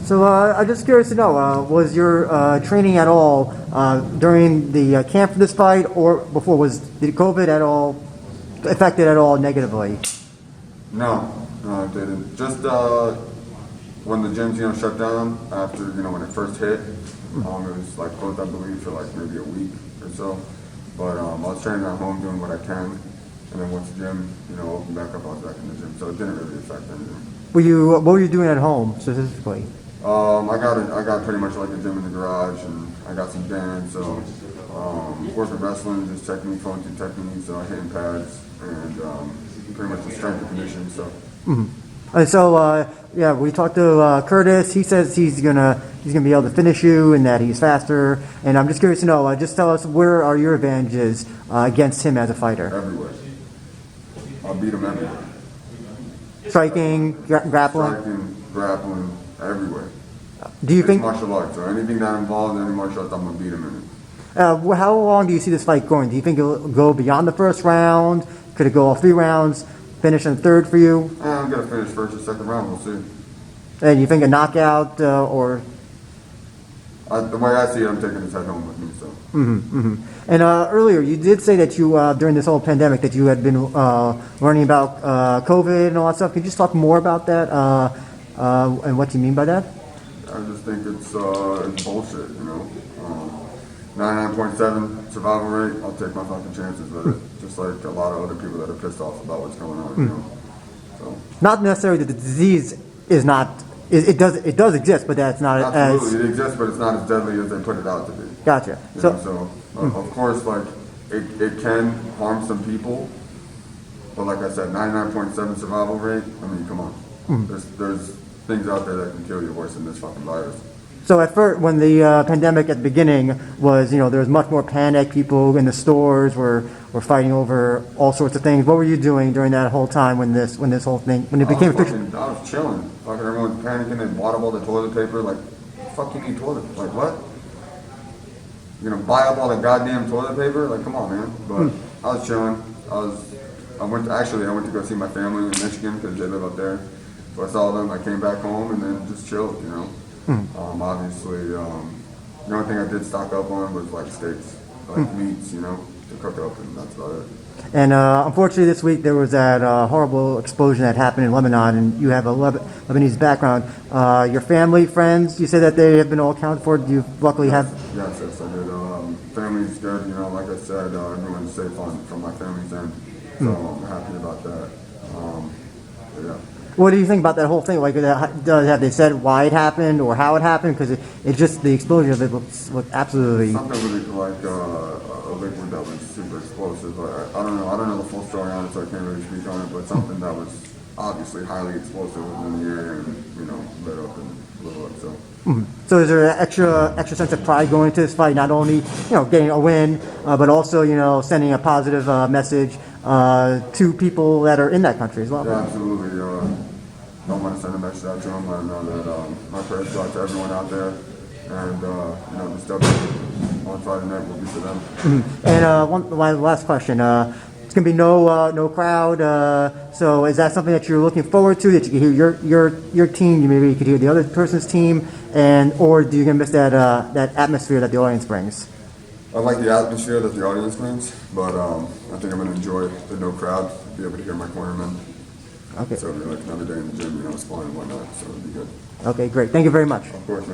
So I'm just curious to know, was your training at all during the camp for this fight, or before? Did COVID at all affect it at all negatively? No, it didn't. Just when the gyms, shut down after, when it first hit, it was like closed, I believe, for like maybe a week or so. But I was training at home, doing what I can, and then once the gym, opened back up, I was back in the gym. So it didn't really affect anything. What were you doing at home specifically? I got pretty much like a gym in the garage, and I got some bands. So working wrestling, just technique, phone techniques, hitting pads, and pretty much the strength and conditioning. So. And so yeah, we talked to Curtis. He says he's gonna be able to finish you, and that he's faster. And I'm just curious to know. Just tell us, where are your advantages against him as a fighter? Everywhere. I'll beat him everywhere. Striking, grappling, everywhere. Do you It's think martial arts, or anything that involves any martial arts, I'm gonna beat him in it. how long do you see this fight going? Do you think it'll go beyond the first round? Could it go all 3 rounds? Finish in third for you? I'm gonna finish first or second round. We'll see. And you think a knockout or? The way I see it, I'm taking his head home with me. So. And earlier, you did say that you during this whole pandemic that you had been learning about COVID and all that stuff. Could you just talk more about that and what you mean by that? I just think it's bullshit. 99.7 survival rate. I'll take my fucking chances with it. Just like a lot of other people that are pissed off about what's going on. So. Not necessarily that the disease is not. It does exist, but that's not Absolutely, as. it exists, but it's not as deadly as they put it out to be. Gotcha. Of course, like it can harm some people, but like I said, 99.7 survival rate. I mean, come on. There's things out there that can kill you worse than this fucking virus. So at first, when the pandemic at the beginning was, there was much more panic. People in the stores were fighting over all sorts of things. What were you doing during that whole time when it became a picture? I was chilling. Fucking everyone's panicking and bought up all the toilet paper. Like, fuck you need toilet? Like what? You're gonna buy up all the goddamn toilet paper? Like, come on, man. But I was chilling. I went to go see my family in Michigan because they live up there. So I saw them. I came back home and then just chilled. Obviously, the only thing I did stock up on was like steaks, like meats, to cook up, and that's about it. And unfortunately, this week there was that horrible explosion that happened in Lebanon, and you have a Lebanese background. Your family, friends, you say that they have been all accounted for. Do you luckily have? Yes, I did. Family's good. Like I said, everyone's safe from my family's end, so I'm happy about that. Yeah. What do you think about that whole thing? Like, have they said why it happened or how it happened? Because it's just the explosion of it looked absolutely. Something really like a liquid that was super explosive. I don't know. I don't know the full story on it, so I can't really speak on it. But something that was obviously highly explosive was in the air and lit up and blew up. So. So is there an extra sense of pride going into this fight? Not only getting a win, but also sending a positive message to people that are in that country as well. Yeah, absolutely. I want to send a message out to them. Let them know that my prayers go out to everyone out there, and this W on Friday night will be for them. And one last question. It's gonna be no crowd. So is that something that you're looking forward to? That you can hear your team, maybe you could hear the other person's team, or do you gonna miss that atmosphere that the audience brings? I like the atmosphere that the audience brings, but I think I'm gonna enjoy the no crowd, be able to hear my cornermen. Okay. So it'll be like another day in the gym, sparring and whatnot. So it'll be good. Okay, great. Thank you very much. Of course, man.